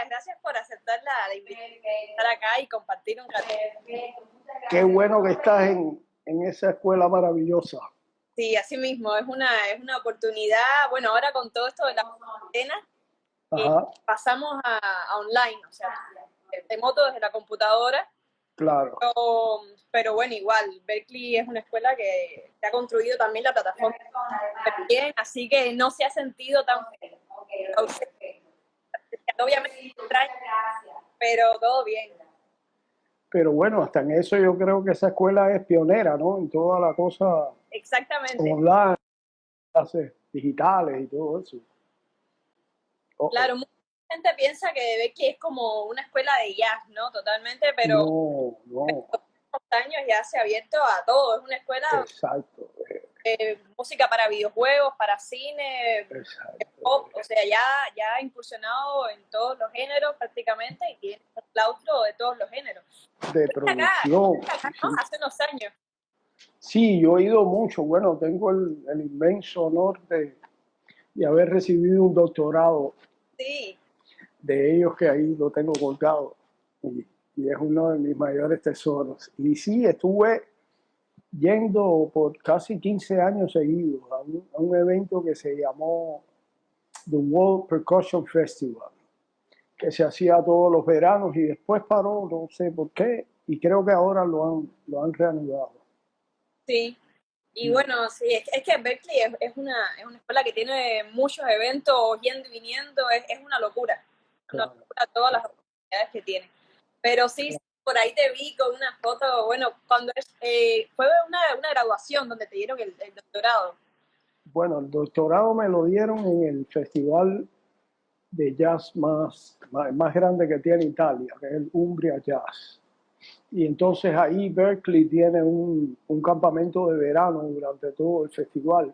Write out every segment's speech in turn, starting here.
gracias por aceptar la invitación de estar acá y compartir un ratito. Qué bueno que estás en esa escuela maravillosa. Sí, así mismo, es una oportunidad. Bueno, ahora con todo esto de la cuarentena, pasamos a online, o sea, remoto desde la computadora. Claro. Pero bueno, igual, Berkeley es una escuela que ha construido también la plataforma bien, así que no se ha sentido tan obviamente extraño, pero todo bien. Pero bueno, hasta en eso yo creo que esa escuela es pionera, ¿no? En toda la cosa online, clases digitales y todo eso. Claro, mucha gente piensa que Berkeley es como una escuela de jazz, ¿no? Totalmente, pero no. En los años ya se ha abierto a todo. Es una escuela de música para videojuegos, para cine, pop, o sea, ya ha incursionado en todos los géneros prácticamente y tiene un claustro de todos los géneros. De producción. Acá, ¿no? Hace unos años. Sí, yo he ido mucho. Bueno, tengo el inmenso honor de haber recibido un doctorado de ellos, que ahí lo tengo colgado. Y es uno de mis mayores tesoros. Y sí, estuve yendo por casi 15 años seguidos a un evento que se llamó The World Percussion Festival, que se hacía todos los veranos y después paró, no sé por qué, y creo que ahora lo han reanudado. Sí, y bueno, sí, es que Berkeley es una escuela que tiene muchos eventos yendo y viniendo, es una locura. Una locura todas las oportunidades que tiene. Pero sí, por ahí te vi con una foto, bueno, cuando fue una graduación donde te dieron el doctorado. Bueno, el doctorado me lo dieron en el festival de jazz más grande que tiene Italia, que es el Umbria Jazz. Y entonces ahí Berkeley tiene un campamento de verano durante todo el festival.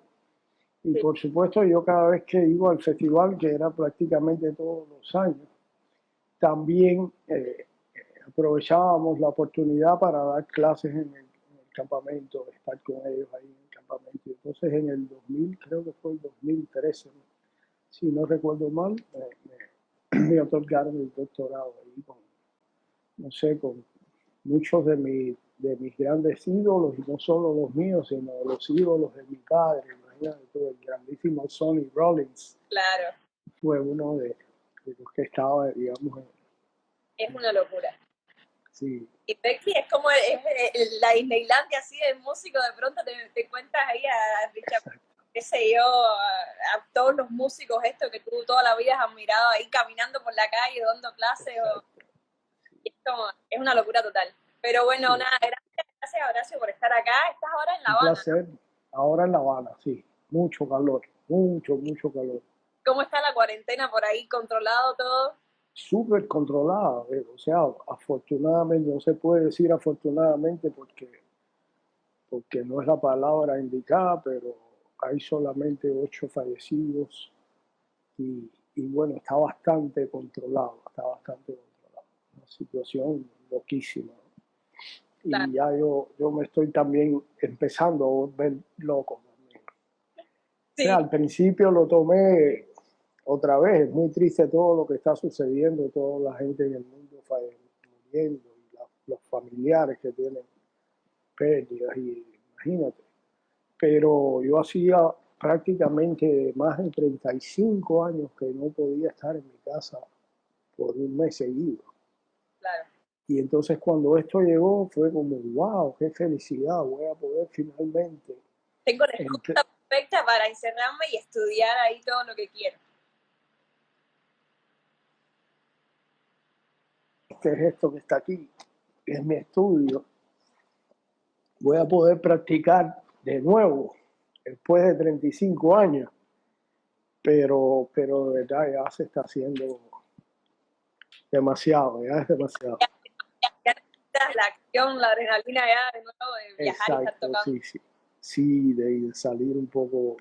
Y por supuesto yo cada vez que iba al festival, que era prácticamente todos los años, también aprovechábamos la oportunidad para dar clases en el campamento, estar con ellos ahí en el campamento. Y entonces en el 2000, creo que fue el 2013, si no recuerdo mal, me otorgaron el doctorado ahí con muchos de mis grandes ídolos, y no solo los míos, sino los ídolos de mi padre. Imagínate, el grandísimo Sonny Rollins. Claro. Fue uno de los que estaba, digamos. Es una locura. Sí. Y Berkeley es como la Disneylandia así de músico, de pronto te encuentras ahí a Richard, qué sé yo, a todos los músicos estos que tú toda la vida has admirado ahí caminando por la calle, dando clases. Es una locura total. Pero bueno, nada, gracias Horacio por estar acá. Estás ahora en La Habana. Un placer. Ahora en La Habana, sí. Mucho calor, mucho calor. ¿Cómo está la cuarentena por ahí? ¿Controlado todo? Súper controlada, o sea, afortunadamente, no se puede decir afortunadamente porque no es la palabra indicada, pero hay solamente 8 fallecidos y bueno, está bastante controlado. Una situación loquísima. Claro. Y ya yo me estoy también empezando a volver loco también. Sí. O sea, al principio lo tomé otra vez, es muy triste todo lo que está sucediendo, toda la gente en el mundo muriendo, y los familiares que tienen pérdidas, y imagínate. Pero yo hacía prácticamente más de 35 años que no podía estar en mi casa por un mes seguido. Claro. Y entonces cuando esto llegó fue como, wow, qué felicidad, voy a poder finalmente. Tengo la excusa perfecta para encerrarme y estudiar ahí todo lo que quiero. Este es esto que está aquí, que es mi estudio. Voy a poder practicar de nuevo después de 35 años, pero de verdad ya se está haciendo demasiado, ya es demasiado. Ya necesitas la acción, la adrenalina ya de nuevo de viajar. Exacto, y estar tocando. Sí, de salir un poco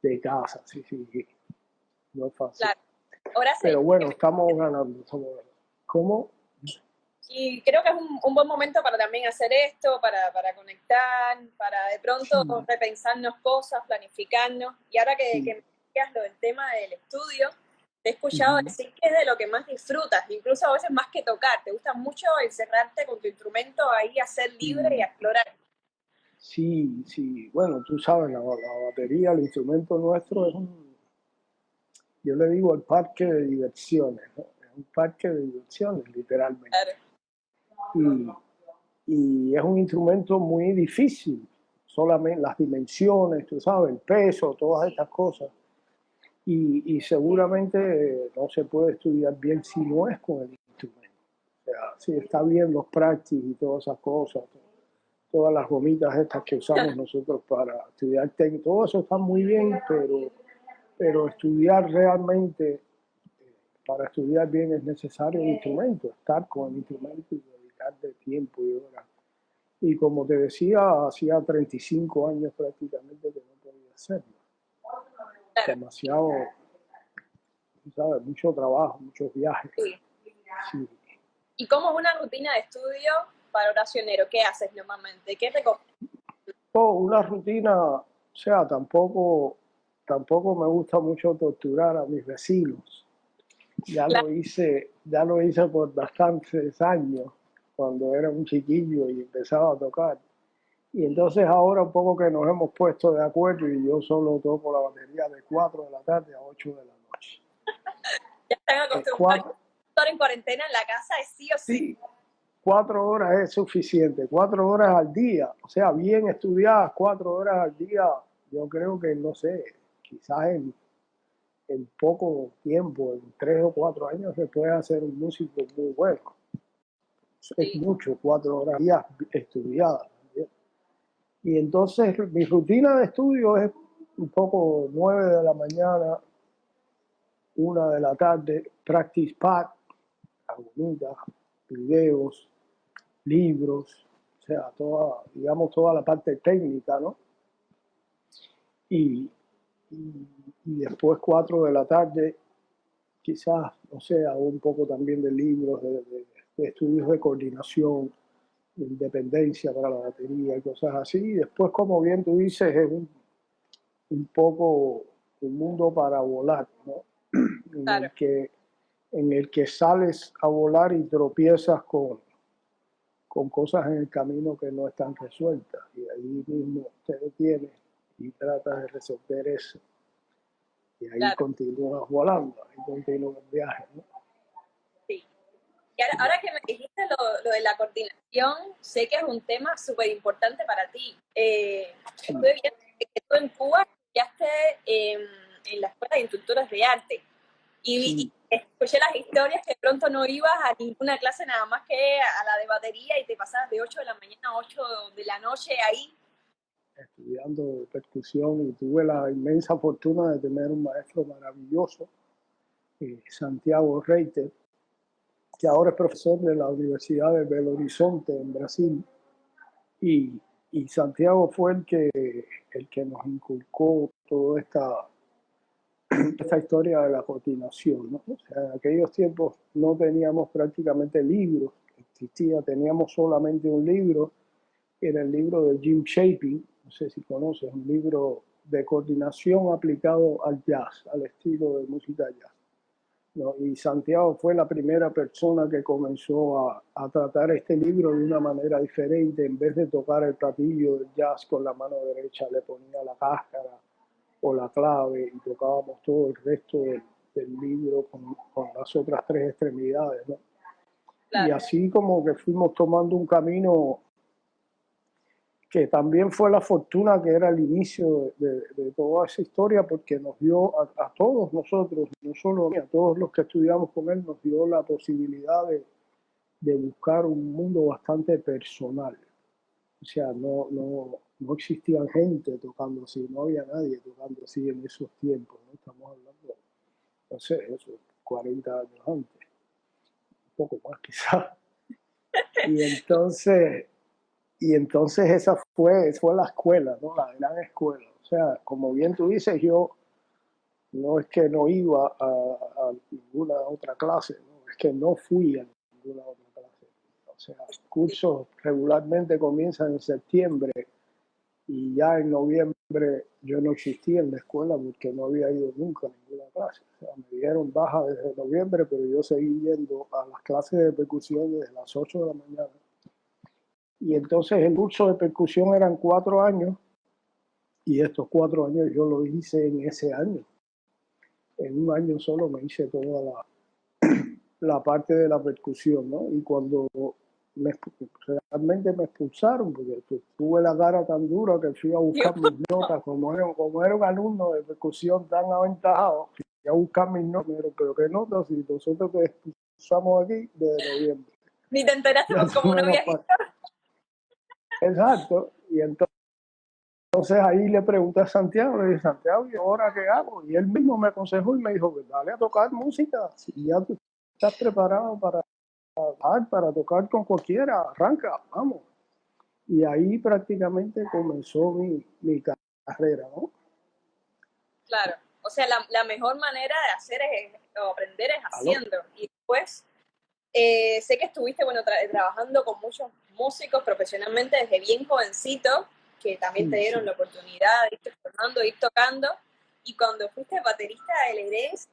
de casa, sí, no es fácil. Claro. Ahora pero bueno, estamos ganando. ¿Cómo? Y creo que es un buen momento para también hacer esto, para conectar, para de pronto repensarnos cosas, planificarnos. Y ahora que me decías lo del tema del estudio, te he escuchado Ujú. decir que es de lo que más disfrutas, incluso a veces más que tocar. Te gusta mucho encerrarte con tu instrumento ahí a ser libre y a explorar. Sí, sí, bueno, tú sabes, la batería, el instrumento nuestro es yo le digo el parque de diversiones, ¿no? Es un parque de diversiones, literalmente. Claro, Y es un instrumento muy difícil, solamente las dimensiones, tú sabes, el peso, todas estas cosas. Y seguramente no se puede estudiar bien si no es con el instrumento. O sea, si está bien los practice y todas esas cosas, todas las gomitas estas que usamos nosotros para estudiar técnico, todo eso está muy bien, pero estudiar realmente, para estudiar bien es necesario el instrumento, estar con el instrumento y dedicarle tiempo y horas. Y como te decía, hacía 35 años prácticamente que no podía hacerlo. claro, Demasiado, ¿sabes? Mucho trabajo, muchos viajes. sí. Sí. ¿Y cómo es una rutina de estudio para oracionero? ¿Qué haces normalmente? ¿Qué te comes? Oh, una rutina, o sea, tampoco me gusta mucho torturar a mis vecinos. Claro, Ya lo hice por bastantes años, cuando era un chiquillo y empezaba a tocar. Y entonces ahora un poco que nos hemos puesto de acuerdo y yo solo toco la batería de 4 de la tarde a 8 de la noche. ya están acostumbrados. Cuatro, Estar en cuarentena en la casa es sí o sí. sí, 4 horas es suficiente, 4 horas al día, o sea, bien estudiadas 4 horas al día, yo creo que, no sé, quizás en poco tiempo, en 3 o 4 años, se puede hacer un músico muy bueno. Es Sí, mucho, 4 horas al día estudiadas. Y entonces mi rutina de estudio es un poco 9 de la mañana, 1 de la tarde, practice pad, agonitas, videos, libros, o sea, toda, digamos, toda la parte técnica, ¿no? Y, y después 4 de la tarde, quizás, no sé, hago un poco también de libros, de estudios de coordinación, de independencia para la batería y cosas así. Y después, como bien tú dices, es un poco un mundo para volar, ¿no? En claro. en el que sales a volar y tropiezas con cosas en el camino que no están resueltas. Y ahí mismo te detienes y tratas de resolver eso. Y ahí Claro, continúas volando, ahí continúa el viaje, ¿no? sí. Y ahora que me dijiste lo de la coordinación, sé que es un tema súper importante para ti. Sí, Estuve viendo que tú en Cuba estudiaste en la Escuela de Instructores de Arte y sí, escuché las historias que pronto no ibas a ninguna clase nada más que a la de batería y te pasabas de 8 de la mañana a 8 de la noche ahí. estudiando percusión y tuve la inmensa fortuna de tener un maestro maravilloso, Santiago Reiter, que ahora es profesor de la Universidad de Belo Horizonte en Brasil. Y, y Santiago fue el que nos inculcó toda esta historia de la coordinación, ¿no? O sea, en aquellos tiempos no teníamos prácticamente libros, teníamos solamente un libro, era el libro de Jim Shaping, no sé si conoces, un libro de coordinación aplicado al jazz, al estilo de música jazz, ¿no? Y Santiago fue la primera persona que comenzó a tratar este libro de una manera diferente. En vez de tocar el platillo del jazz con la mano derecha, le ponía la cáscara o la clave y tocábamos todo el resto del libro con las otras tres extremidades, ¿no? Y Claro, así como que fuimos tomando un camino que también fue la fortuna que era el inicio de toda esa historia, porque nos dio a todos nosotros, no solo a mí, a todos los que estudiamos con él, nos dio la posibilidad de buscar un mundo bastante personal. O sea, no existían gente tocando así, no había nadie tocando así en esos tiempos, ¿no? Estamos hablando, no sé, eso, 40 años antes, un poco más quizás. Y entonces, y entonces fue la escuela, ¿no? La gran escuela. O sea, como bien tú dices, yo no es que no iba a ninguna otra clase, ¿no? Es que no fui a ninguna otra clase. O sea, cursos regularmente comienzan en septiembre y ya en noviembre yo no existía en la escuela porque no había ido nunca a ninguna clase. O sea, me dieron baja desde noviembre, pero yo seguí yendo a las clases de percusión desde las 8 de la mañana. Y entonces el curso de percusión eran 4 años y estos 4 años yo lo hice en ese año. En un año solo me hice toda la parte de la percusión, ¿no? Y cuando realmente me expulsaron, porque tuve la cara tan dura que fui a buscar mis notas, como era un alumno de percusión tan aventajado, fui a buscar mis notas, pero ¿qué notas? Si nosotros te expulsamos aquí desde noviembre. Ni te enteraste Ya como no habías ido. Exacto, y entonces ahí le pregunté a Santiago, le dije, Santiago, ¿y ahora qué hago? Y él mismo me aconsejó y me dijo, pues dale a tocar música, si ya tú estás preparado para tocar con cualquiera, arranca, vamos. Y ahí prácticamente comenzó mi carrera, ¿no? Claro, o sea, la mejor manera de hacer o aprender es ¿Aló? haciendo. Y después, sé que estuviste, bueno, trabajando con muchos músicos profesionalmente desde bien jovencito, que también te dieron la oportunidad de irte formando, ir tocando. Y cuando fuiste baterista de Lerés,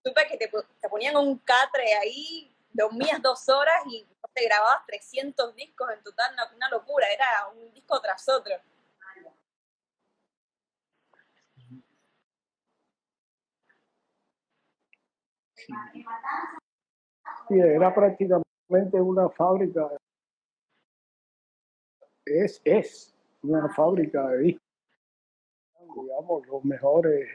supe que te ponían un catre ahí, dormías 2 horas y te grababas 300 discos en total, una locura, era un disco tras otro. Sí, era prácticamente una fábrica, es una fábrica de discos, digamos, los mejores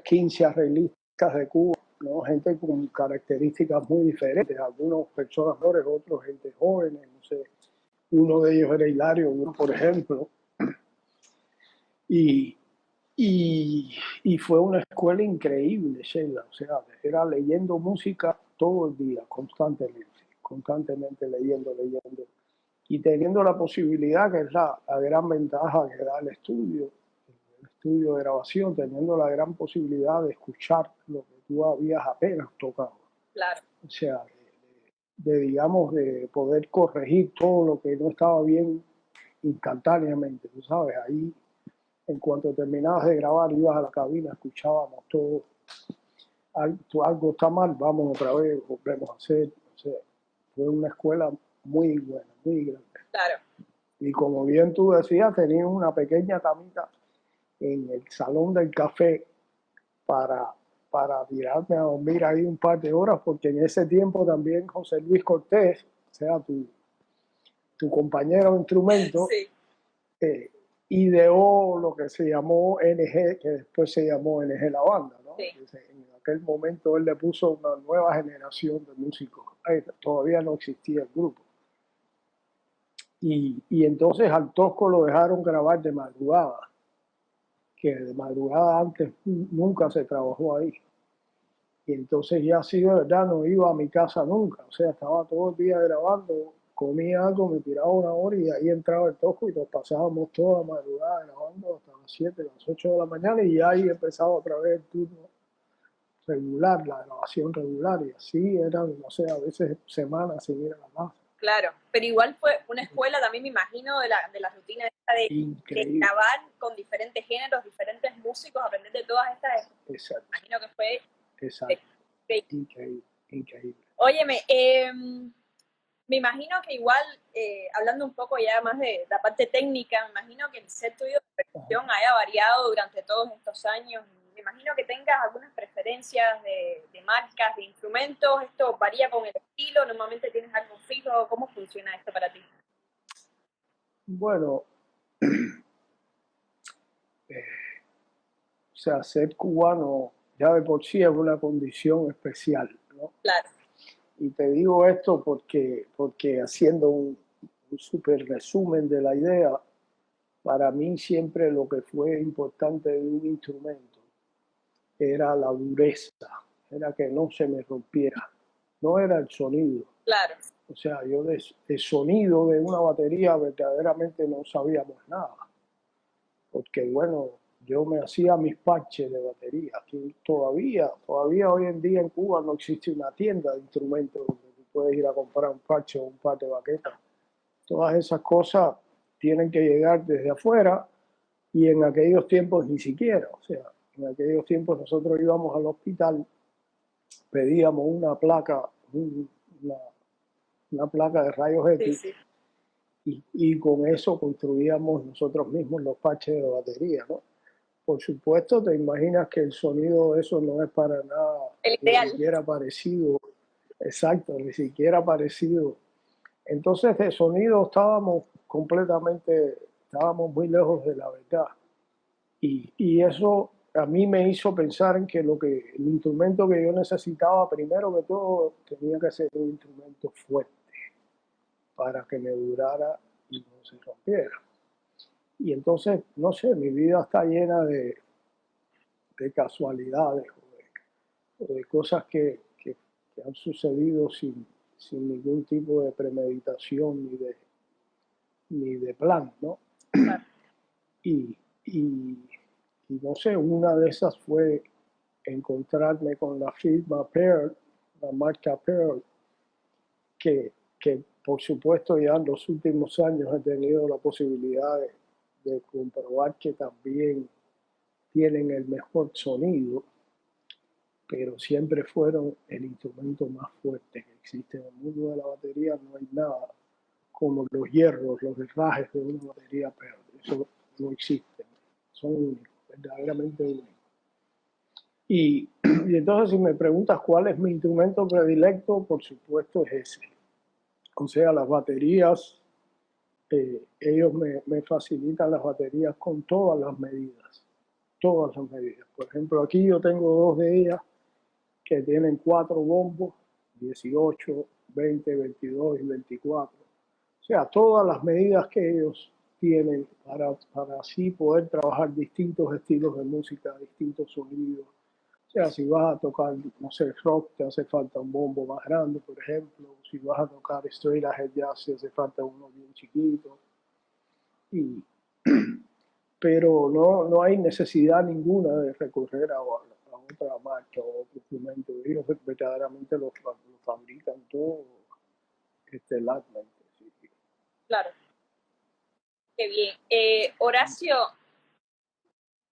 15 arreglistas de Cuba, ¿no? Gente con características muy diferentes, algunos personas mejores, otros gente jóvenes, no sé. Uno de ellos era Hilario, por ejemplo. Y, y fue una escuela increíble, Sheila. O sea, era leyendo música todo el día, constantemente leyendo. Y teniendo la posibilidad, que es la gran ventaja que da el estudio de grabación, teniendo la gran posibilidad de escuchar lo que tú habías apenas tocado. Claro. O sea, digamos, de poder corregir todo lo que no estaba bien instantáneamente, tú sabes, ahí en cuanto terminabas de grabar ibas a la cabina, escuchábamos todo, algo está mal, vamos otra vez, volvemos a hacer, o sea, fue una escuela muy buena, muy grande. Claro. Y como bien tú decías, tenías una pequeña camita en el salón del café para tirarme a dormir ahí un par de horas, porque en ese tiempo también José Luis Cortés, o sea, tu compañero de instrumento, sí. Ideó lo que se llamó NG, que después se llamó NG La Banda, ¿no? Sí. En aquel momento él le puso una nueva generación de músicos. Todavía no existía el grupo. Y entonces al Tosco lo dejaron grabar de madrugada, que de madrugada antes nunca se trabajó ahí. Y entonces ya así de verdad no iba a mi casa nunca. O sea, estaba todo el día grabando, comía algo, me tiraba una hora y ahí entraba el Tosco y nos pasábamos toda la madrugada grabando hasta las 7, las 8 de la mañana y ahí empezaba otra vez el turno regular, la grabación regular y así eran, no sé, a veces semanas sin ir a la casa. Claro, pero igual fue una escuela también, me imagino, de la rutina esta de grabar con diferentes géneros, diferentes músicos, aprender de todas estas. Exacto. Me imagino que fue. Exacto. Increíble. Óyeme, me imagino que igual, hablando un poco ya más de la parte técnica, me imagino que el set tuyo de percusión haya variado durante todos estos años. Me imagino que tengas algunas preferencias de marcas, de instrumentos. ¿Esto varía con el estilo? ¿Normalmente tienes algo fijo? ¿Cómo funciona esto para ti? Bueno, o sea, ser cubano ya de por sí es una condición especial, ¿no? Claro. Y te digo esto porque haciendo un súper resumen de la idea, para mí siempre lo que fue importante de un instrumento era la dureza, era que no se me rompiera, no era el sonido. Claro. O sea, yo de sonido de una batería verdaderamente no sabíamos nada, porque bueno, yo me hacía mis parches de batería. Aquí todavía hoy en día en Cuba no existe una tienda de instrumentos donde tú puedes ir a comprar un parche o un par de baquetas. Todas esas cosas tienen que llegar desde afuera y en aquellos tiempos ni siquiera. O sea, en aquellos tiempos nosotros íbamos al hospital, pedíamos una placa, una, una placa de rayos Sí, X sí. y con eso construíamos nosotros mismos los parches de la batería, ¿no? Por supuesto, te imaginas que el sonido de eso no es para nada El ni ideal. siquiera parecido, exacto, ni siquiera parecido. Entonces, de sonido estábamos muy lejos de la verdad. Y eso a mí me hizo pensar en que el instrumento que yo necesitaba, primero que todo, tenía que ser un instrumento fuerte para que me durara y no se rompiera. Y entonces, no sé, mi vida está llena de casualidades o de cosas que han sucedido sin ningún tipo de premeditación ni de plan, ¿no? Claro. Y, y, y no sé, una de esas fue encontrarme con la firma Pearl, la marca Pearl, que por supuesto ya en los últimos años he tenido la posibilidad de comprobar que también tienen el mejor sonido, pero siempre fueron el instrumento más fuerte que existe en el mundo de la batería. No hay nada como los hierros, los herrajes de una batería Pearl. Eso no existe. Son únicos, verdaderamente únicos. Y entonces si me preguntas cuál es mi instrumento predilecto, por supuesto es ese. O sea, las baterías, ellos me facilitan las baterías con todas las medidas. Todas las medidas. Por ejemplo, aquí yo tengo dos de ellas que tienen 4 bombos, 18, 20, 22 y 24. O sea, todas las medidas que ellos tienen para así poder trabajar distintos estilos de música, distintos sonidos. O sea, si vas a tocar, no sé, rock, te hace falta un bombo más grande, por ejemplo. Si vas a tocar straight ahead jazz, te hace falta uno bien chiquito. Y, pero no hay necesidad ninguna de recurrir a otra marca o otro instrumento. Ellos verdaderamente lo fabrican todo estelarmente. Sí. Claro. Qué bien. Horacio,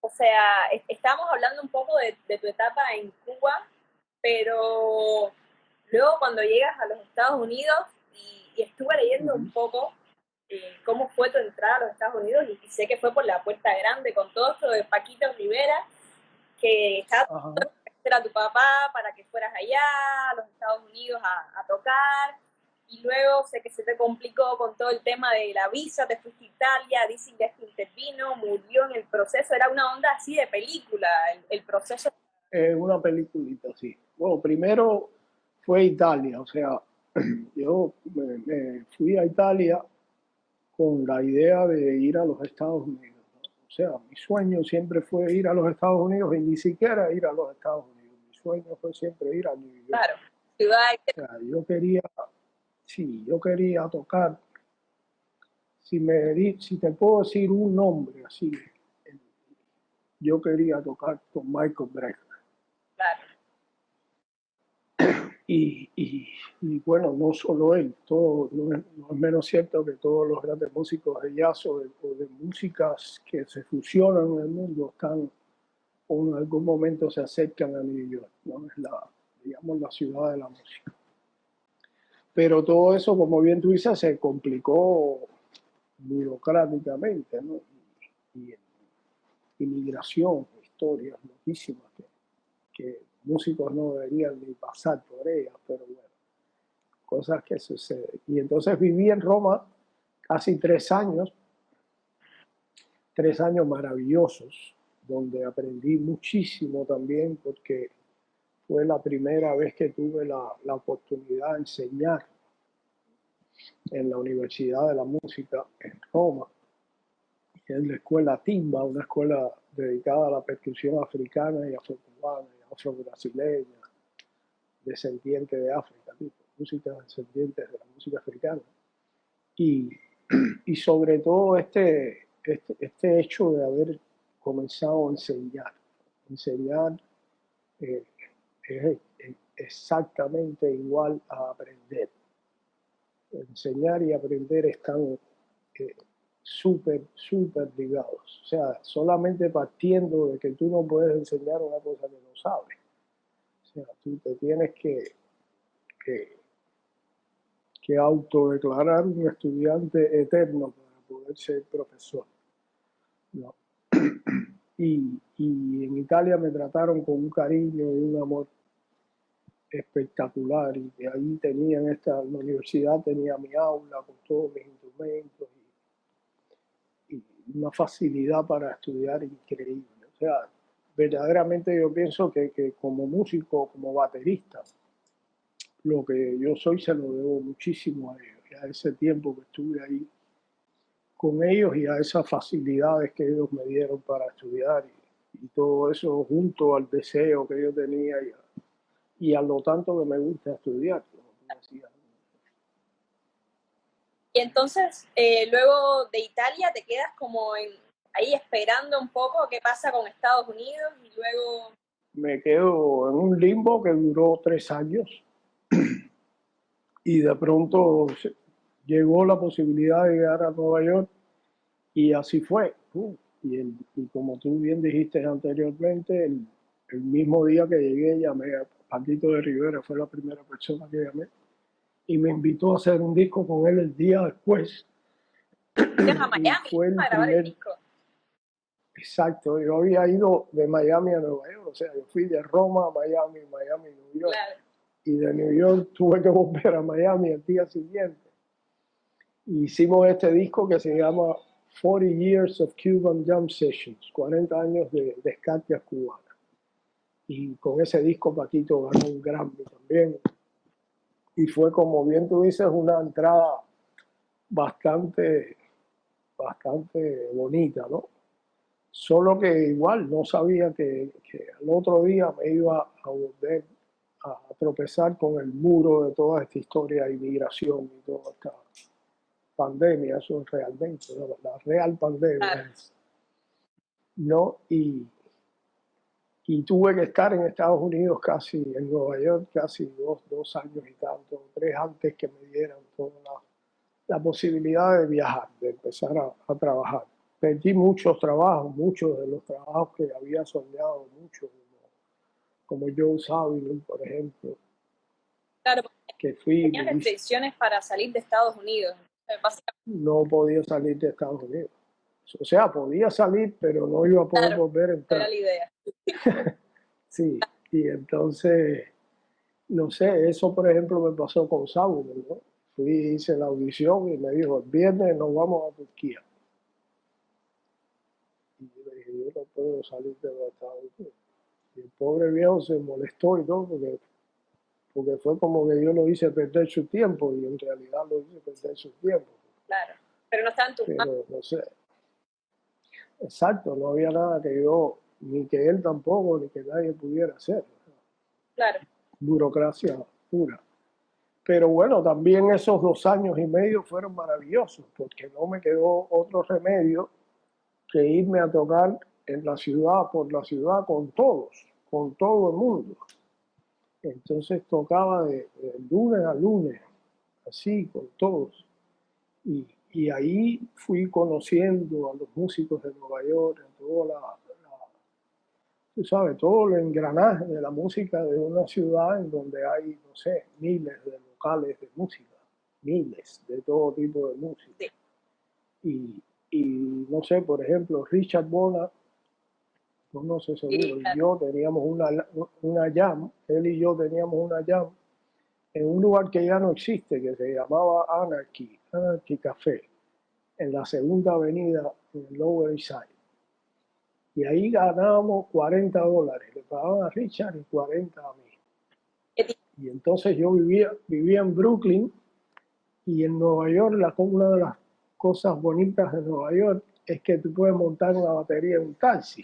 o sea, estábamos hablando un poco de tu etapa en Cuba, pero luego cuando llegas a los Estados Unidos, y estuve leyendo un poco cómo fue tu entrada a los Estados Unidos, y sé que fue por la puerta grande, con todo esto de Paquito Rivera, que estaba Ajá. a tu papá para que fueras allá a los Estados Unidos a tocar, y luego sé que se te complicó con todo el tema de la visa, te fuiste a Italia, dicen que este intervino, murió en el proceso, era una onda así de película, el proceso. Una peliculita, sí. Bueno, primero fue Italia, o sea, yo me fui a Italia con la idea de ir a los Estados Unidos, ¿no? O sea, mi sueño siempre fue ir a los Estados Unidos y ni siquiera ir a los Estados Unidos. Mi sueño fue siempre ir a New York. Claro, ciudad. O sea, yo quería tocar. Si te puedo decir un nombre así, yo quería tocar con Michael Brecker. Claro, Y bueno, no solo él, no es menos cierto que todos los grandes músicos de jazz o de músicas que se fusionan en el mundo están o en algún momento se acercan a New York, ¿no? Es digamos, la ciudad de la música. Pero todo eso, como bien tú dices, se complicó burocráticamente, ¿no? Y inmigración, historias loquísimas que músicos no deberían ni pasar por ellas, pero bueno, cosas que suceden. Y entonces viví en Roma casi 3 años maravillosos, donde aprendí muchísimo también, porque fue la primera vez que tuve la oportunidad de enseñar en la Universidad de la Música en Roma, en la escuela Timba, una escuela dedicada a la percusión africana y afrocubana y afro-brasileña, descendiente de África, tipo, música descendientes de la música africana. Y, y sobre todo este hecho de haber comenzado a enseñar. Enseñar eh, es exactamente igual a aprender. Enseñar y aprender están súper ligados. O sea, solamente partiendo de que tú no puedes enseñar una cosa que no sabes. O sea, tú te tienes que autodeclarar un estudiante eterno para poder ser profesor, ¿no? Y en Italia me trataron con un cariño y un amor espectacular, y de ahí la universidad tenía mi aula con todos mis instrumentos y una facilidad para estudiar increíble. O sea, verdaderamente yo pienso que como músico, como baterista, lo que yo soy se lo debo muchísimo a ellos, y a ese tiempo que estuve ahí con ellos y a esas facilidades que ellos me dieron para estudiar, y todo eso junto al deseo que yo tenía y a lo tanto que me gusta estudiar, como tú decías. Y entonces, luego de Italia, te quedas como ahí esperando un poco qué pasa con Estados Unidos y luego... Me quedo en un limbo que duró 3 años y de pronto llegó la posibilidad de llegar a Nueva York y así fue. Y como tú bien dijiste anteriormente, el mismo día que llegué llamé a Paquito de Rivera, fue la primera persona que llamé, y me invitó a hacer un disco con él el día después. A Miami para grabar el disco. Exacto, yo había ido de Miami a Nueva York, o sea, yo fui de Roma a Miami, Miami a New York, claro. Y de New York tuve que volver a Miami el día siguiente. Y hicimos este disco que se llama 40 Years of Cuban Jam Sessions, 40 años de escancias cubanas. Y con ese disco Paquito ganó un Grammy también. Y fue, como bien tú dices, una entrada bastante bonita, ¿no? Solo que igual no sabía que al otro día me iba a volver a tropezar con el muro de toda esta historia de inmigración y toda esta pandemia. Eso es realmente, ¿no? La real pandemia, ¿no? Y tuve que estar en Estados Unidos casi, en Nueva York, casi dos años y tanto, 3 antes que me dieran toda la posibilidad de viajar, de empezar a trabajar. Perdí muchos trabajos, muchos de los trabajos que había soñado mucho, como Joe Zawinul, por ejemplo. Claro, que fui. Tenías restricciones para salir de Estados Unidos. No podía salir de Estados Unidos. O sea, podía salir, pero no iba a poder volver a entrar. Era la idea. Sí, y entonces, no sé, eso por ejemplo me pasó con Zawinul, ¿no? Fui, hice la audición y me dijo, el viernes nos vamos a Turquía. Y yo le dije, yo no puedo salir de los Estados Unidos. Y el pobre viejo se molestó y todo, porque fue como que yo lo hice perder su tiempo, y en realidad lo hice perder su tiempo. Claro, pero no estaba en tu mano. No sé. Exacto, no había nada que yo, ni que él tampoco, ni que nadie pudiera hacer. Claro. Burocracia pura. Pero bueno, también esos 2 años y medio fueron maravillosos, porque no me quedó otro remedio que irme a tocar en la ciudad, por la ciudad, con todos, con todo el mundo. Entonces tocaba de lunes a lunes, así, con todos. Y ahí fui conociendo a los músicos de Nueva York, a toda tú sabes, todo el engranaje de la música de una ciudad en donde hay, no sé, miles de locales de música, miles de todo tipo de música. Y no sé, por ejemplo, Richard Bona, no sé seguro, y yo teníamos una jam, él y yo teníamos una jam en un lugar que ya no existe, que se llamaba Anarchy Café, en la segunda avenida, en el Lower East Side. Y ahí ganábamos $40, le pagaban a Richard y 40 a mí. Y entonces yo vivía en Brooklyn, y en Nueva York, una de las cosas bonitas de Nueva York es que tú puedes montar una batería en un taxi.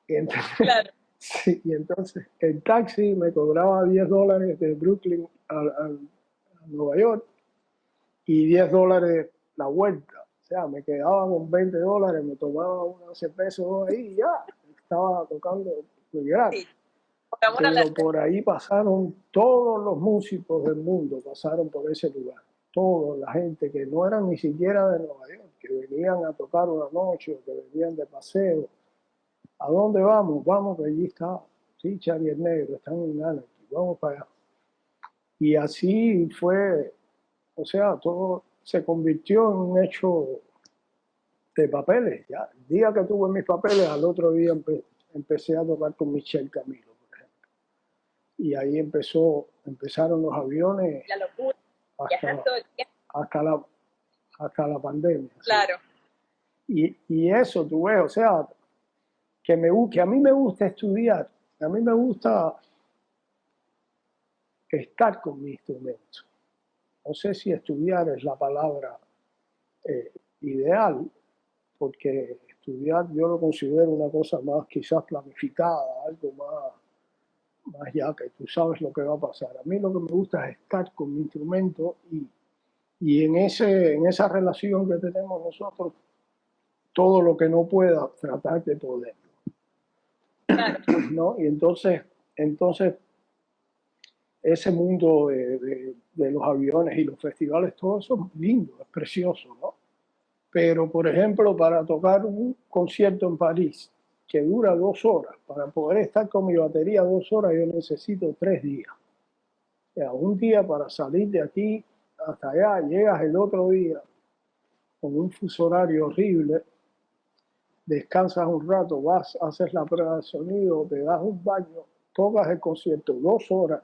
Y entonces, claro. Sí, y entonces el taxi me cobraba $10 de Brooklyn a Nueva York y $10 la vuelta. O sea, me quedaba con $20, me tomaba unos pesos ahí y ya, estaba tocando muy grande. Sí. Pero por ahí pasaron todos los músicos del mundo, pasaron por ese lugar. toda la gente que no eran ni siquiera de Nueva York, que venían a tocar una noche o que venían de paseo. ¿A dónde vamos? Vamos, que allí está Richard y el Negro, están en Anarchy, vamos para allá. Y así fue, o sea, todo se convirtió en un hecho de papeles. Ya, el día que tuve mis papeles, al otro día empecé a tocar con Michel Camilo, por ejemplo. Y ahí empezaron los aviones La locura. hasta, hasta, la, hasta la pandemia. Claro. ¿Sí? Y eso, tú ves, o sea, que a mí me gusta estudiar, a mí me gusta estar con mi instrumento. No sé si estudiar es la palabra ideal, porque estudiar yo lo considero una cosa más quizás planificada, algo más ya que tú sabes lo que va a pasar. A mí lo que me gusta es estar con mi instrumento y en esa relación que tenemos nosotros, todo lo que no pueda, tratar de poder. Claro. ¿No? Y entonces ese mundo de los aviones y los festivales, todo eso es lindo, es precioso, ¿no? Pero, por ejemplo, para tocar un concierto en París que dura 2 horas, para poder estar con mi batería 2 horas, yo necesito 3 días. O sea, un día para salir de aquí hasta allá, llegas el otro día con un fuso horario horrible, descansas un rato, vas, haces la prueba de sonido, te das un baño, tocas el concierto 2 horas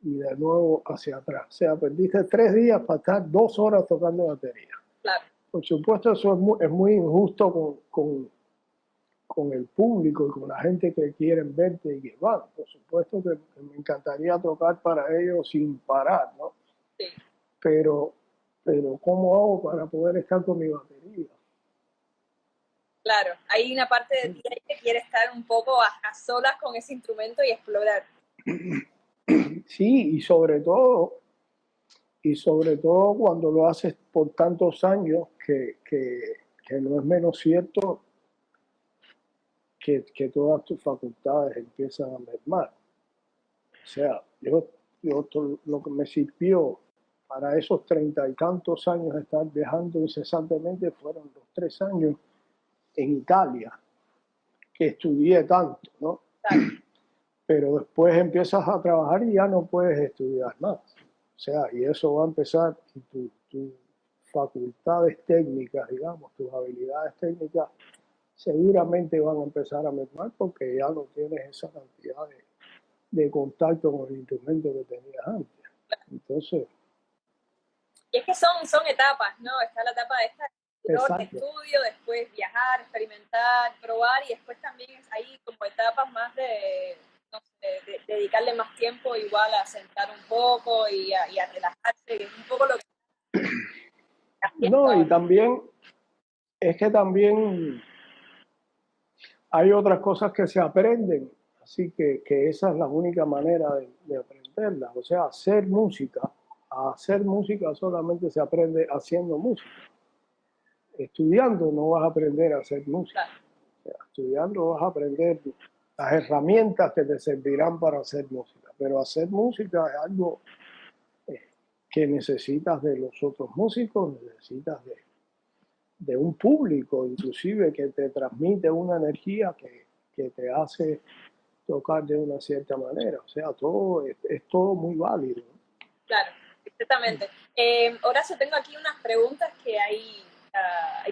y de nuevo hacia atrás. O sea, perdiste 3 días para estar 2 horas tocando batería. Claro. Por supuesto, eso es muy injusto con el público y con la gente que quieren verte y que van. Por supuesto que me encantaría tocar para ellos sin parar, ¿no? Sí. Pero ¿cómo hago para poder estar con mi batería? Claro, hay una parte de ti que quiere estar un poco a solas con ese instrumento y explorar. Sí, y sobre todo cuando lo haces por tantos años, que no es menos cierto que todas tus facultades empiezan a mermar. O sea, lo que me sirvió para esos 30 y tantos años de estar viajando incesantemente fueron los 3 años en Italia, que estudié tanto, ¿no? Claro. Pero después empiezas a trabajar y ya no puedes estudiar más. O sea, y eso va a empezar, tus facultades técnicas, digamos, tus habilidades técnicas, seguramente van a empezar a mermar porque ya no tienes esa cantidad de contacto con el instrumento que tenías antes. Entonces, y es que son etapas, ¿no? Está la etapa de de estudio, después viajar, experimentar, probar, y después también hay como etapas más no sé, de dedicarle más tiempo igual a sentar un poco y a relajarse, que es un poco lo que no, y también es que también hay otras cosas que se aprenden, así que esa es la única manera de aprenderlas. O sea, hacer música solamente se aprende haciendo música. Estudiando no vas a aprender a hacer música. O sea, estudiando vas a aprender las herramientas que te servirán para hacer música. Pero hacer música es algo que necesitas de los otros músicos, necesitas de un público, inclusive, que te transmite una energía que te hace tocar de una cierta manera. O sea, todo es todo muy válido. Claro, exactamente. Horacio, tengo aquí unas preguntas que hay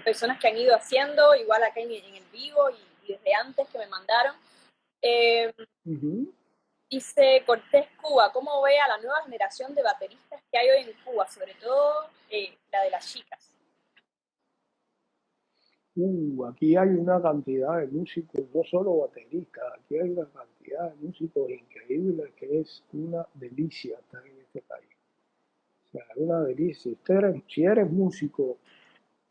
personas que han ido haciendo, igual acá en el vivo y desde antes que me mandaron. Dice Cortés Cuba, ¿cómo ve a la nueva generación de bateristas que hay hoy en Cuba, sobre todo la de las chicas? Aquí hay una cantidad de músicos, no solo bateristas, aquí hay una cantidad de músicos increíbles que es una delicia estar en este país. O sea, es una delicia. Si eres músico,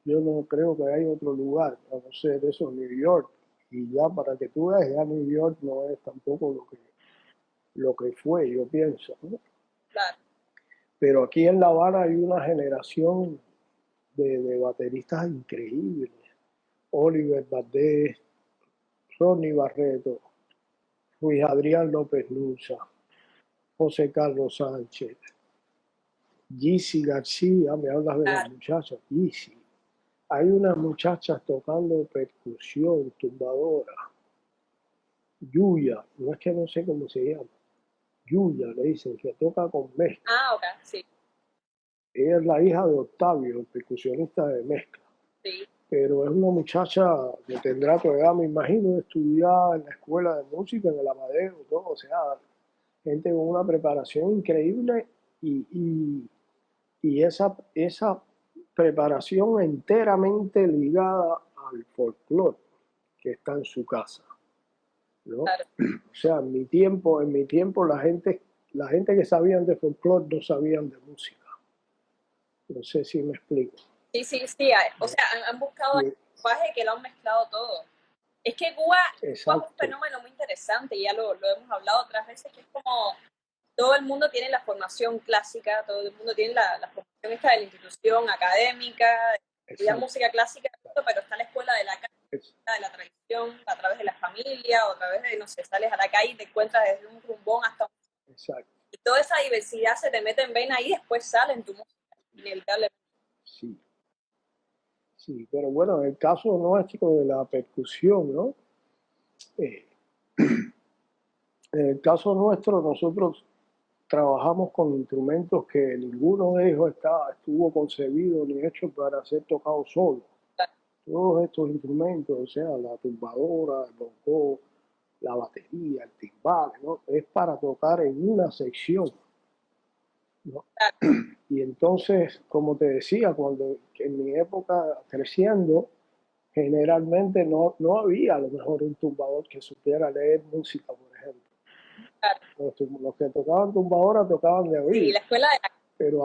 yo no creo que haya otro lugar, a no ser eso, New York. Y ya para que tú veas, ya New York no es tampoco lo que fue, yo pienso, ¿no? Claro. Pero aquí en La Habana hay una generación de bateristas increíbles. Oliver Valdés, Ronnie Barreto, Luis Adrián López Luza, José Carlos Sánchez, Yeezy García, me hablas de las Claro. muchachas, Yeezy. Hay unas muchachas tocando percusión, tumbadora, Yuya, no es que no sé cómo se llama, Yuya le dicen, que toca con mezcla. Ah, ok, sí, Ella es la hija de Octavio, el percusionista de mezcla. sí, Pero es una muchacha que tendrá tu edad, me imagino, de estudiar en la escuela de música, en el Amadeo, todo, o sea, gente con una preparación increíble y esa preparación enteramente ligada al folclore que está en su casa, ¿no? claro. O sea, en mi tiempo la gente que sabían de folclore no sabían de música. No sé si me explico. Sí, sí, sí. O ¿No? sea, han buscado el Y, lenguaje que lo han mezclado todo. Es que Cuba es un exacto, fenómeno muy interesante, ya lo hemos hablado otras veces, que es como todo el mundo tiene la formación clásica, todo el mundo tiene la formación esta de la institución académica, de estudiar exacto. música clásica, pero está la escuela de la calle, Es, de la tradición, a través de la familia, o a través de, no sé, sales a la calle y te encuentras desde un rumbón hasta un... exacto. Y toda esa diversidad se te mete en vena y después sale en tu música, inevitable. Sí, sí. Pero bueno, en el caso nuestro de la percusión, ¿no? Eh, en el caso nuestro, nosotros trabajamos con instrumentos que ninguno de ellos estuvo concebido ni hecho para ser tocado solo. Todos estos instrumentos, o sea, la tumbadora, el bongo, la batería, el timbal, ¿no? Es para tocar en una sección, ¿no? Y entonces, como te decía, cuando en mi época creciendo, generalmente no había a lo mejor un tumbador que supiera leer música, por ejemplo. Los que tocaban tumbadora tocaban de Sí, oído, la escuela de la... pero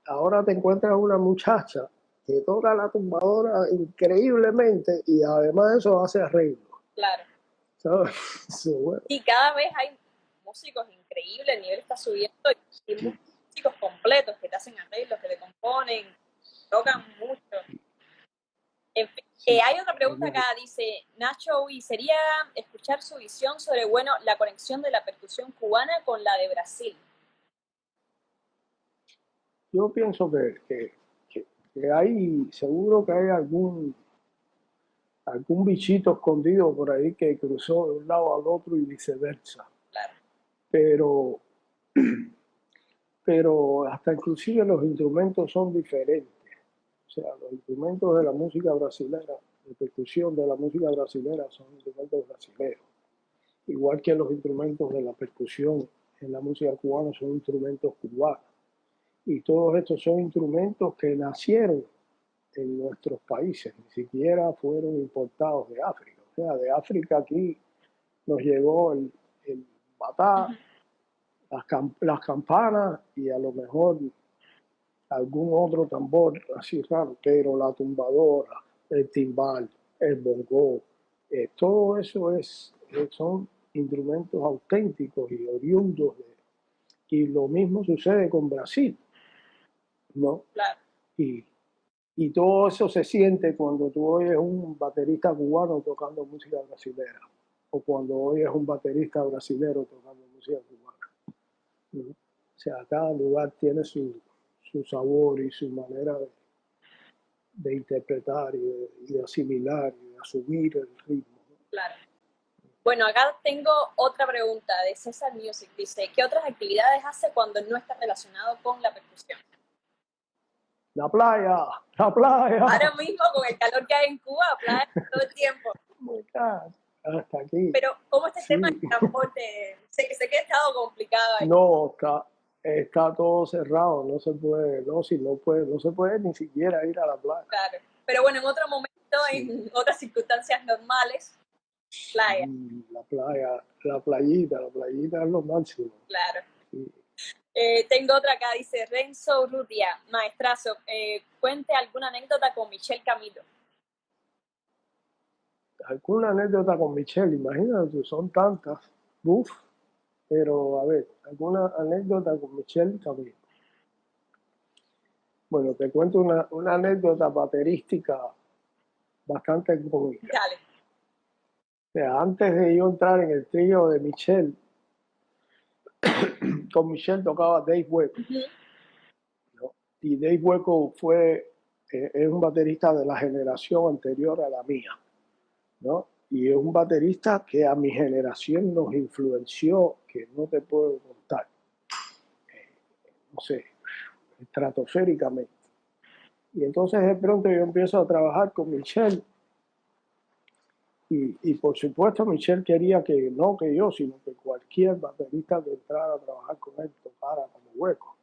ahora te encuentras una muchacha que toca la tumbadora increíblemente y además de eso hace arreglos. Claro. ¿Sabes? So, bueno, Y cada vez hay músicos increíbles, el nivel está subiendo y sí, músicos completos que te hacen arreglos, que te componen, tocan mucho. En fin, sí. hay otra pregunta acá, dice Nacho, y sería escuchar su visión sobre, bueno, la conexión de la percusión cubana con la de Brasil. Yo pienso que hay, seguro que hay algún bichito escondido por ahí que cruzó de un lado al otro y viceversa. Claro, Pero, pero hasta inclusive los instrumentos son diferentes. O sea, los instrumentos de la música brasilera, de percusión de la música brasilera son instrumentos brasileños. Igual que los instrumentos de la percusión en la música cubana son instrumentos cubanos. Y todos estos son instrumentos que nacieron en nuestros países, ni siquiera fueron importados de África. O sea, de África aquí nos llegó el batá, las campanas y a lo mejor algún otro tambor así raro, pero la tumbadora, el timbal, el bongo, todo eso son instrumentos auténticos y oriundos y lo mismo sucede con Brasil, ¿no? claro. Y, y todo eso se siente cuando tú oyes un baterista cubano tocando música brasilera o cuando oyes un baterista brasilero tocando música cubana, ¿no? O sea, cada lugar tiene su sabor y su manera de interpretar y de asimilar y de asumir el ritmo, ¿no? Claro. Bueno, acá tengo otra pregunta de César Music. Dice, ¿qué otras actividades hace cuando no está relacionado con la percusión? La playa, la playa. Ahora mismo, con el calor que hay en Cuba, playa todo el tiempo. Hasta aquí. Pero, ¿cómo está el tema Sí, del transporte? Sé que ha estado complicado ahí. no, está todo cerrado, no se puede, no, si no puede, no se puede ni siquiera ir a la playa. Claro. Pero bueno, en otro momento, Sí, en otras circunstancias normales, playa. sí, la playita es lo máximo. Claro. Sí. Tengo otra acá, dice Renzo Urrutia, maestrazo, cuente alguna anécdota con Michelle Camilo. Alguna anécdota con Michelle, imagínate, son tantas, uf, pero a ver, alguna anécdota con Michelle también. Bueno, te cuento una anécdota baterística bastante cómica. Dale. O sea, antes de yo entrar en el trío de Michelle, con Michelle tocaba Dave Webb. Uh-huh. y Dave Weckl fue, es un baterista de la generación anterior a la mía, ¿no? Y es un baterista que a mi generación nos influenció, que no te puedo contar, no sé, estratosféricamente. Y entonces de pronto yo empiezo a trabajar con Michelle y por supuesto Michelle quería que no que yo, sino que cualquier baterista que entrara a trabajar con él tocara como Hueco.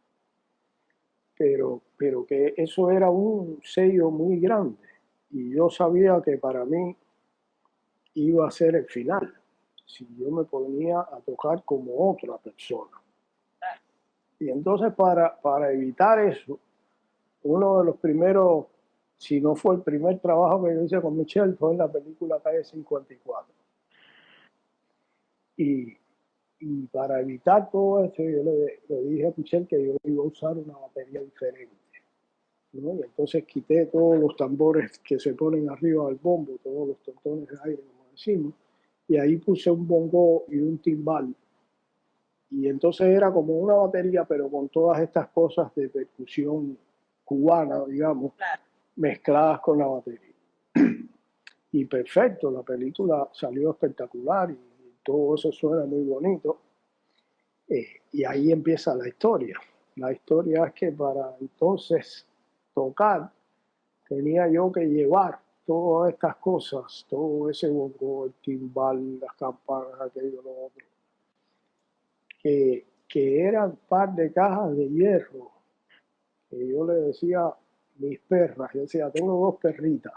Pero que eso era un sello muy grande y yo sabía que para mí iba a ser el final si yo me ponía a tocar como otra persona. Y entonces para evitar eso, uno de los primeros, si no fue el primer trabajo que yo hice con Michelle, fue en la película Calle 54. Y, y para evitar todo eso, yo le dije a Michelle que yo iba a usar una batería diferente, ¿no? Y entonces quité todos los tambores que se ponen arriba del bombo, todos los tontones de aire, como decimos, y ahí puse un bongo y un timbal. Y entonces era como una batería, pero con todas estas cosas de percusión cubana, digamos, Claro. mezcladas con la batería. Y perfecto, la película salió espectacular y todo eso suena muy bonito. Y ahí empieza la historia. La historia es que para entonces tocar tenía yo que llevar todas estas cosas, todo ese bongo, el timbal, las campanas, aquello, lo otro, que eran un par de cajas de hierro, que yo le decía a mis perras, yo decía, tengo dos perritas,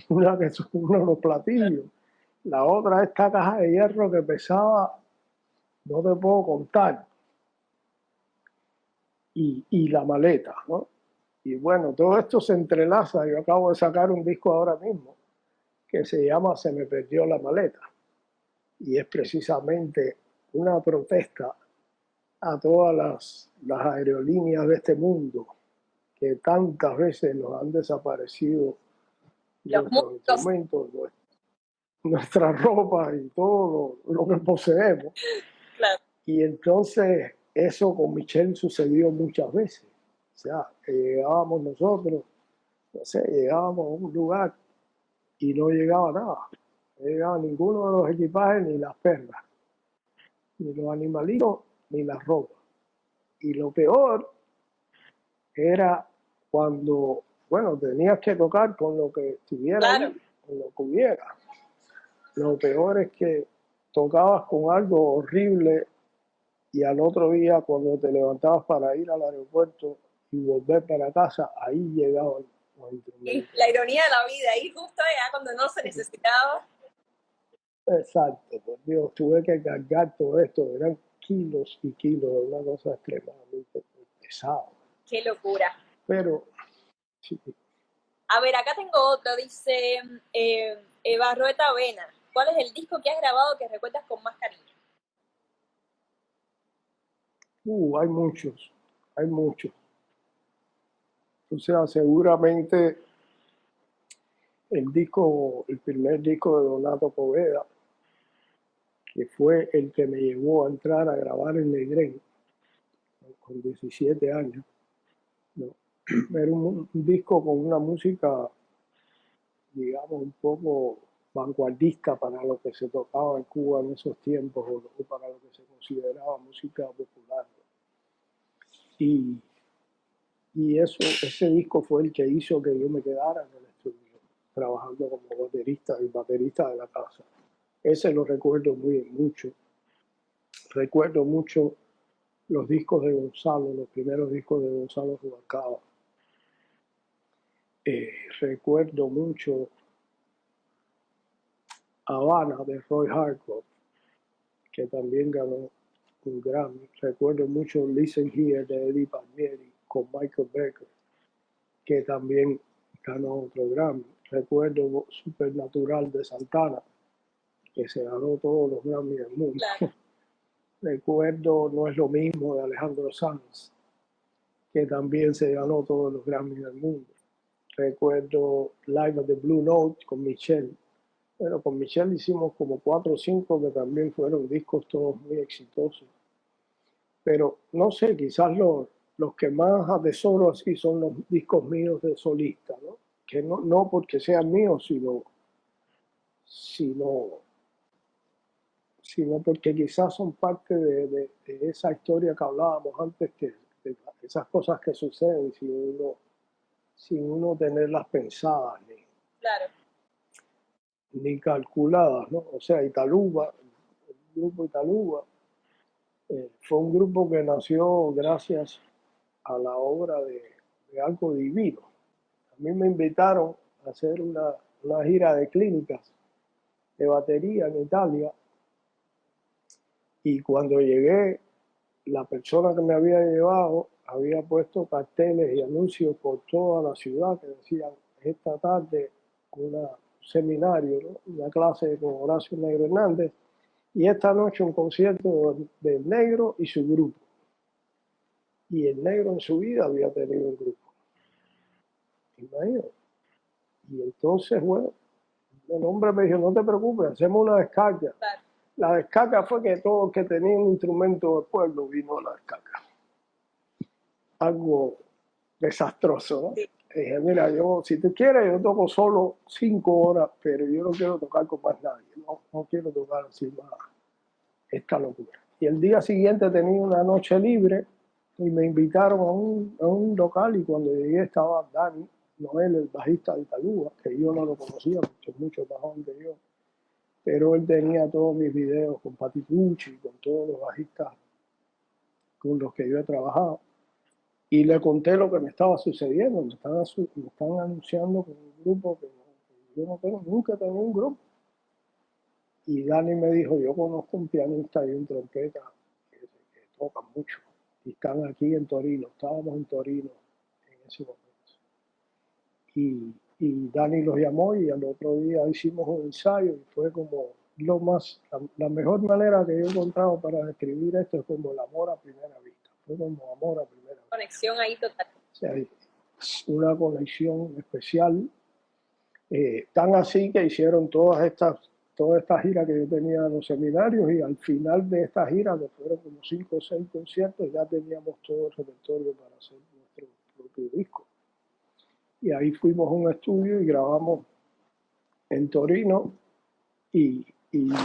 una que son unos platillos, la otra esta caja de hierro que pesaba, no te puedo contar, y la maleta, ¿no? Y bueno, todo esto se entrelaza. Yo acabo de sacar un disco ahora mismo que se llama Se me perdió la maleta. Y es precisamente una protesta a todas las aerolíneas de este mundo que tantas veces nos han desaparecido Los nuestros músicos, instrumentos, nuestra ropa y todo lo que poseemos. claro. Y entonces eso con Michelle sucedió muchas veces. O sea, que llegábamos nosotros, no sé, llegábamos a un lugar y no llegaba nada. No llegaba ninguno de los equipajes, ni las perlas, ni los animalitos, ni la ropa. Y lo peor era cuando, bueno, tenías que tocar con lo que estuviera Claro. ahí, con lo que hubiera. Lo peor es que tocabas con algo horrible y al otro día cuando te levantabas para ir al aeropuerto y volver para casa, ahí llegaban los Y instrumentos. la ironía de la vida, ahí justo ya cuando no se necesitaba. Exacto, por Dios, tuve que cargar todo esto, eran kilos y kilos, una cosa extremadamente pesada. Qué locura. Pero sí, A ver, acá tengo otro, dice Barroeta Vena. ¿Cuál es el disco que has grabado que recuerdas con más cariño? hay muchos, hay muchos. O sea, seguramente el primer disco de Donato Poveda, que fue el que me llevó a entrar a grabar en Negrén con 17 años, ¿no? Era un disco con una música, digamos, un poco vanguardista para lo que se tocaba en Cuba en esos tiempos o para lo que se consideraba música popular. Y, y ese disco fue el que hizo que yo me quedara en el estudio, trabajando como baterista y baterista de la casa. Ese lo recuerdo muy mucho. Recuerdo mucho los discos de Gonzalo, los primeros discos de Gonzalo Rubalcaba. Recuerdo mucho Habana de Roy Hargrove, que también ganó un Grammy. Recuerdo mucho Listen Here de Eddie Palmieri con Michael Becker, que también ganó otro Grammy. Recuerdo Supernatural de Santana, que se ganó todos los Grammys del mundo. Claro. Recuerdo No es lo mismo de Alejandro Sanz, que también se ganó todos los Grammys del mundo. Recuerdo Live at the Blue Note con Michelle. Bueno, con Michelle hicimos como 4 o 5 que también fueron discos todos muy exitosos. Pero no sé, quizás los que más atesoro así son los discos míos de solista, ¿no? Que no porque sean míos, sino porque quizás son parte de esa historia que hablábamos antes, de esas cosas que suceden sin uno tenerlas pensadas Claro. ni calculadas, ¿no? O sea, Italuba, el grupo Italuba, fue un grupo que nació gracias a la obra de Algo Divino. A mí me invitaron a hacer una gira de clínicas de batería en Italia, y cuando llegué, la persona que me había llevado había puesto carteles y anuncios por toda la ciudad que decían: esta tarde un seminario, ¿no? Una clase con Horacio Negro Hernández, y esta noche un concierto del Negro y su grupo. Y el Negro en su vida había tenido un grupo, imagínate. Y entonces, bueno, el hombre me dijo: no te preocupes, hacemos una descarga. Claro. La descarga fue que todo el que tenía un instrumento del pueblo vino a la descarga. Algo desastroso, ¿no? Sí. Dije: mira, yo, si tú quieres, yo toco solo 5 horas, pero yo no quiero tocar con más nadie, no quiero tocar así más esta locura. Y el día siguiente tenía una noche libre y me invitaron a un local, y cuando llegué estaba Dani Noel, el bajista de Italuba, que yo no lo conocía porque es mucho más joven que yo, pero él tenía todos mis videos con Patti Pucci, con todos los bajistas con los que yo he trabajado. Y le conté lo que me estaba sucediendo. Me están anunciando con un grupo que yo no tengo, nunca he tenido un grupo. Y Dani me dijo: yo conozco un pianista y un trompeta que tocan mucho, y están aquí en Torino. Estábamos en Torino en ese momento. Y Dani los llamó, y al otro día hicimos un ensayo, y fue como la mejor manera que yo he encontrado para describir esto es como el amor a primera vista. Fue como amor a primera vista. Conexión ahí total. O sea, una conexión especial, tan así que hicieron toda esta gira que yo tenía en los seminarios, y al final de esta gira, que fueron como 5 o 6 conciertos, ya teníamos todo el repertorio para hacer nuestro propio disco. Y ahí fuimos a un estudio y grabamos en Torino, y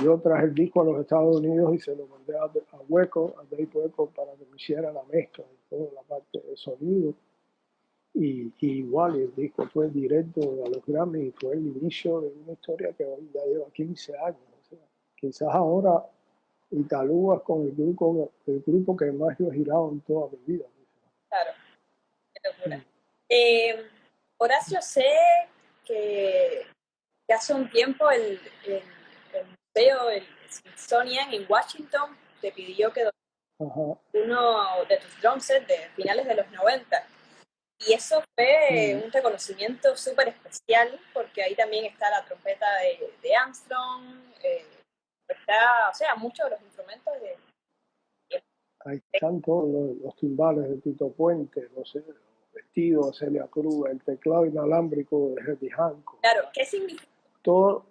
yo traje el disco a los Estados Unidos y se lo mandé a Hueco, a Dave Hueco, para que me hiciera la mezcla y toda la parte de sonido. Y igual el disco fue directo a los Grammy, y fue el inicio de una historia que hoy ya lleva 15 años. O sea, quizás ahora Italuba es con el grupo que más yo he girado en toda mi vida. Claro, qué locura. Horacio, sé que hace un tiempo el museo, el Smithsonian en Washington, te pidió que Ajá. uno de tus drum sets de finales de los 90. Y eso fue un reconocimiento súper especial, porque ahí también está la trompeta de Armstrong, o sea, muchos de los instrumentos de... Ahí están todos los timbales de Tito Puente, los vestidos de Celia Cruz, el teclado inalámbrico de Herbie Hancock. Claro, ¿qué significó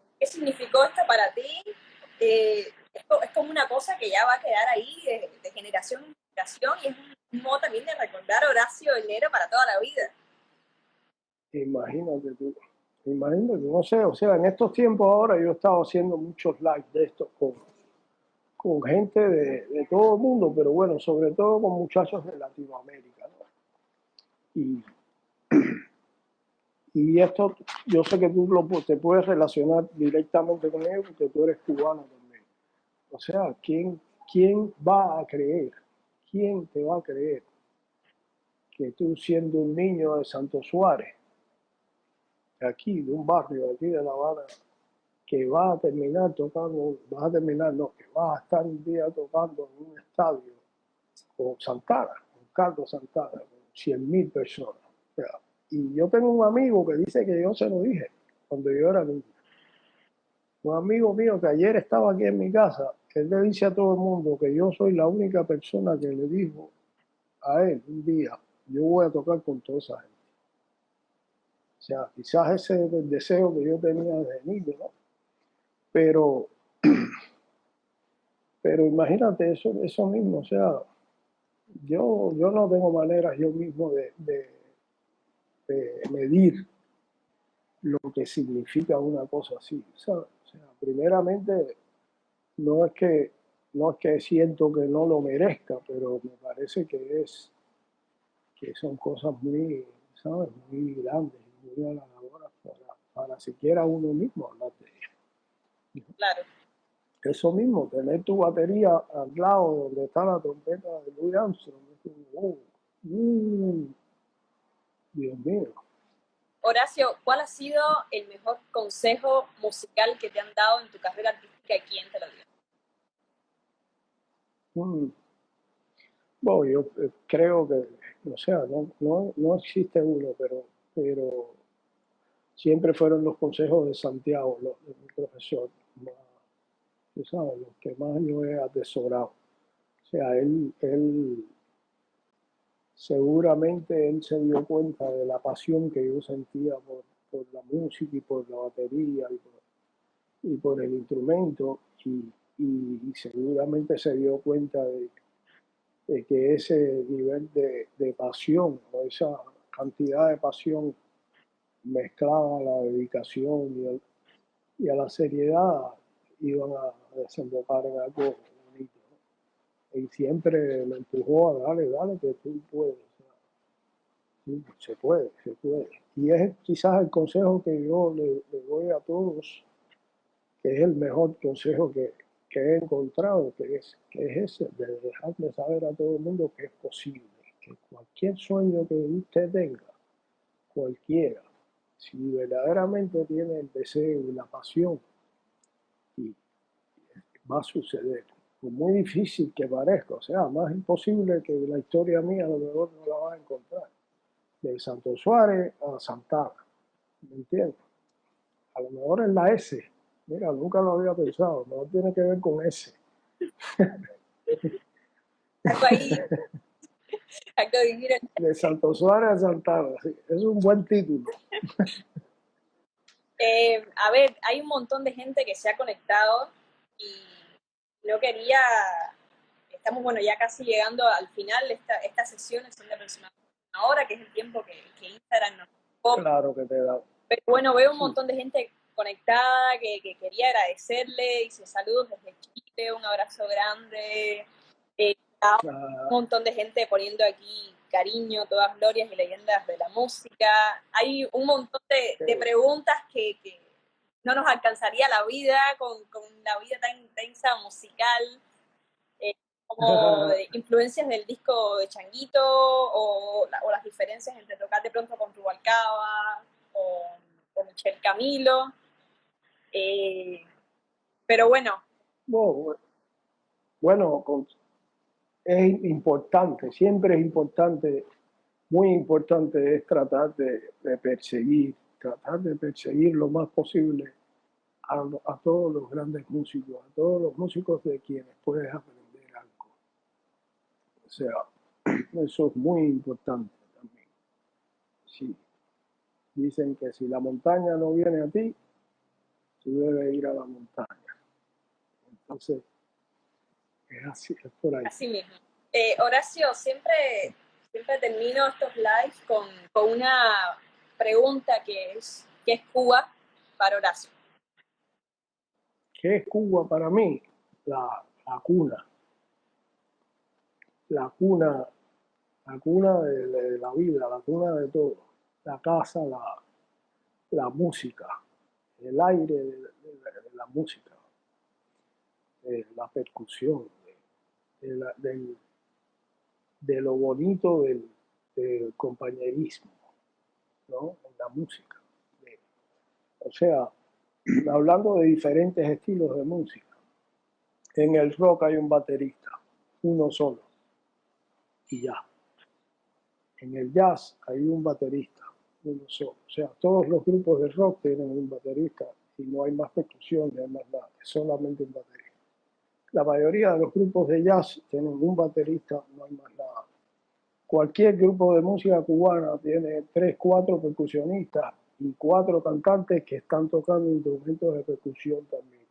esto para ti? Es como una cosa que ya va a quedar ahí de generación en generación, y es un modo también de recordar a Horacio el Negro para toda la vida. Imagínate tú, no sé, o sea, en estos tiempos ahora yo he estado haciendo muchos live de estos con gente de todo el mundo, pero bueno, sobre todo con muchachos de Latinoamérica, ¿no? Y esto, yo sé que tú te puedes relacionar directamente con ellos porque tú eres cubano también. O sea, ¿quién va a creer? ¿Quién te va a creer que tú, siendo un niño de Santo Suárez, de aquí, de un barrio de aquí de La Habana, que vas a terminar tocando, que vas a estar un día tocando en un estadio con Santana, con Carlos Santana, con 100.000 personas? O sea, y yo tengo un amigo que dice que yo se lo dije cuando yo era niño. Un amigo mío que ayer estaba aquí en mi casa, él le dice a todo el mundo que yo soy la única persona que le dijo a él un día: yo voy a tocar con toda esa gente. O sea, quizás ese es el deseo que yo tenía desde niño, ¿no? Pero imagínate eso mismo, o sea, yo no tengo maneras yo mismo de medir lo que significa una cosa así, ¿sabes? O sea, primeramente, no es que, no es que siento que no lo merezca, pero me parece que son cosas muy, ¿sabes? Muy grandes y muy halagadoras para siquiera uno mismo hablar de ello. Claro. Eso mismo, tener tu batería al lado donde está la trompeta de Louis Armstrong, es como, Dios mío. Horacio, ¿cuál ha sido el mejor consejo musical que te han dado en tu carrera artística y quién te lo dio? Mm. Bueno, yo creo que, o sea, no existe uno, pero siempre fueron los consejos de Santiago, de mi profesor, más, tú sabes, los que más yo he atesorado. O sea, él seguramente él se dio cuenta de la pasión que yo sentía por la música y por la batería y por el instrumento y seguramente se dio cuenta de que ese nivel de pasión o esa cantidad de pasión mezclada a la dedicación y a la seriedad iban a desembocar en algo bonito, ¿no? Y siempre me empujó a dale, que tú puedes. O sea, sí, se puede, se puede. Y es quizás el consejo que yo le doy a todos, que es el mejor consejo que he encontrado, que es ese, de dejarle saber a todo el mundo que es posible, que cualquier sueño que usted tenga, cualquiera, si verdaderamente tiene el deseo y la pasión, y va a suceder. Por muy difícil que parezca, o sea, más imposible que la historia mía a lo mejor no la vas a encontrar. De Santo Suárez a Santana, ¿me entiendes? A lo mejor es la S. Mira, nunca lo había pensado, no tiene que ver con S. Algo ahí, algo de vivir en... De Santo Suárez a Santana, sí, es un buen título. A ver, hay un montón de gente que se ha conectado y no quería, estamos bueno ya casi llegando al final, estas sesiones son de aproximadamente una hora, que es el tiempo que Instagram nos pone. Claro que te da. Pero bueno, veo un Sí. montón de gente conectada que quería agradecerle, hice saludos desde Chile, un abrazo grande, un montón de gente poniendo aquí cariño, todas glorias y leyendas de la música. Hay un montón de preguntas que no nos alcanzaría la vida con la vida tan intensa musical, como influencias del disco de Changuito o las diferencias entre tocar de pronto con Rubalcaba o Michel Camilo. Pero bueno. Bueno, es importante, siempre es importante, muy importante es tratar de tratar de perseguir lo más posible a todos los grandes músicos, a todos los músicos de quienes puedes aprender algo. O sea, eso es muy importante también. Sí. Dicen que si la montaña no viene a ti, tú debes ir a la montaña. Entonces, es así, es por ahí. Así mismo. Horacio, siempre termino estos lives con una pregunta ¿qué es Cuba para Horacio? ¿Qué es Cuba para mí? La cuna. La cuna, la cuna de la vida, la cuna de todo. La casa, la música, el aire de la música, la percusión, de lo bonito del compañerismo, ¿no? En la música. O sea, hablando de diferentes estilos de música, en el rock hay un baterista, uno solo, y ya. En el jazz hay un baterista, uno solo. O sea, todos los grupos de rock tienen un baterista y no hay más percusión, no hay más nada, es solamente un baterista. La mayoría de los grupos de jazz tienen un baterista, no hay más nada. Cualquier grupo de música cubana tiene 3, 4 percusionistas y 4 cantantes que están tocando instrumentos de percusión también,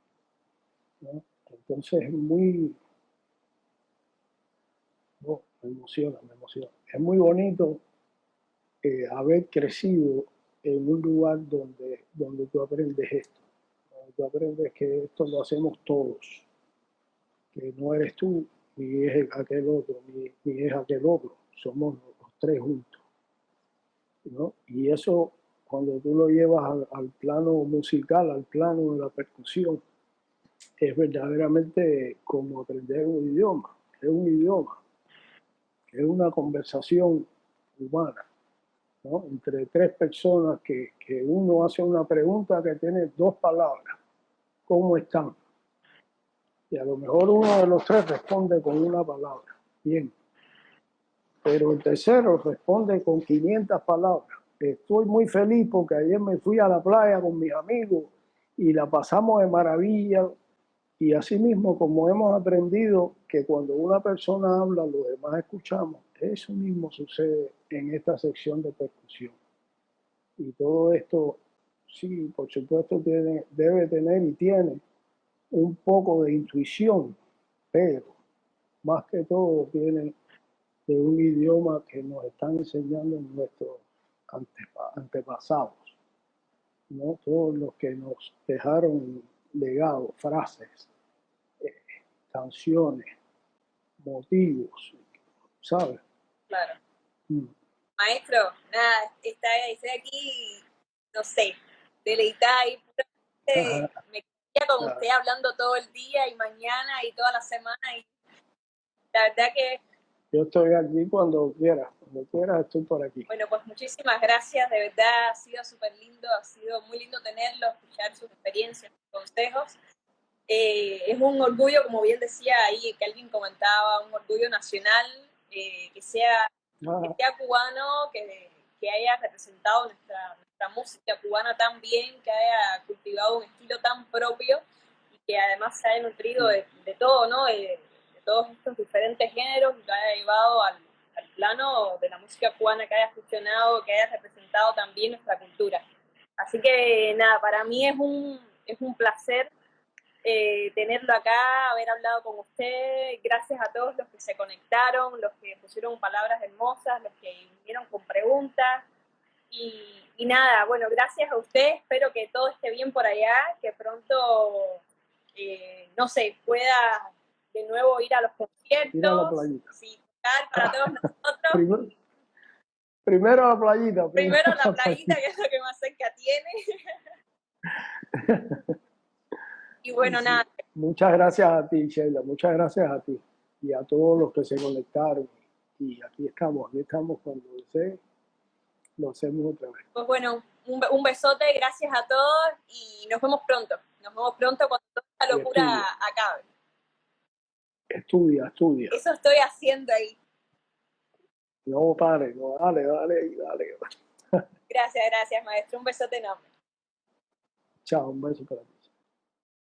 ¿no? Entonces es muy... No, me emociona, me emociona. Es muy bonito haber crecido en un lugar donde tú aprendes esto, donde tú aprendes que esto lo hacemos todos, que no eres tú, ni es aquel otro, ni es aquel otro, somos los tres juntos, ¿no? Y eso, cuando tú lo llevas al plano musical, al plano de la percusión, es verdaderamente como aprender un idioma, es un idioma, es una conversación humana, ¿no? Entre tres personas que uno hace una pregunta que tiene dos palabras, ¿cómo están? Y a lo mejor uno de los tres responde con una palabra, bien, pero el tercero responde con 500 palabras. Estoy muy feliz porque ayer me fui a la playa con mis amigos y la pasamos de maravilla. Y así mismo, como hemos aprendido que cuando una persona habla, los demás escuchamos, eso mismo sucede en esta sección de percusión. Y todo esto, sí, por supuesto, debe tener y tiene un poco de intuición, pero más que todo tiene de un idioma que nos están enseñando nuestros antepasados, ¿no? Todos los que nos dejaron legados, frases, canciones, motivos, ¿sabes? Claro. Maestro, nada, estoy aquí, no sé, deleitada y me quedaría con usted hablando todo el día y mañana y toda la semana y la verdad que... Yo estoy aquí cuando quieras estoy por aquí. Bueno, pues muchísimas gracias, de verdad ha sido súper lindo, ha sido muy lindo tenerlo, escuchar sus experiencias, sus consejos. Es un orgullo, como bien decía ahí, que alguien comentaba, un orgullo nacional, que sea cubano, que haya representado nuestra música cubana tan bien, que haya cultivado un estilo tan propio y que además se haya nutrido de todo, ¿no? De todos estos diferentes géneros y que haya llevado al plano de la música cubana, que haya fusionado, que haya representado también nuestra cultura. Así que nada, para mí es un placer tenerlo acá, haber hablado con usted. Gracias a todos los que se conectaron, los que pusieron palabras hermosas, los que vinieron con preguntas. Y nada, bueno, gracias a usted. Espero que todo esté bien por allá, que pronto, no sé, pueda de nuevo ir a los conciertos. Ir a la playita. Sí, para todos nosotros. Primero a la playita. Primero la playita, que es lo que más cerca tiene. Y bueno, sí, nada. Muchas gracias a ti, Sheila, muchas gracias a ti y a todos los que se conectaron. Y aquí estamos cuando desee, lo hacemos otra vez. Pues bueno, un besote, gracias a todos y nos vemos pronto. Nos vemos pronto cuando toda esta locura acabe. Estudia. Eso estoy haciendo ahí. No pare, no, dale. Gracias, maestro. Un besote enorme. Chao, un beso para ti.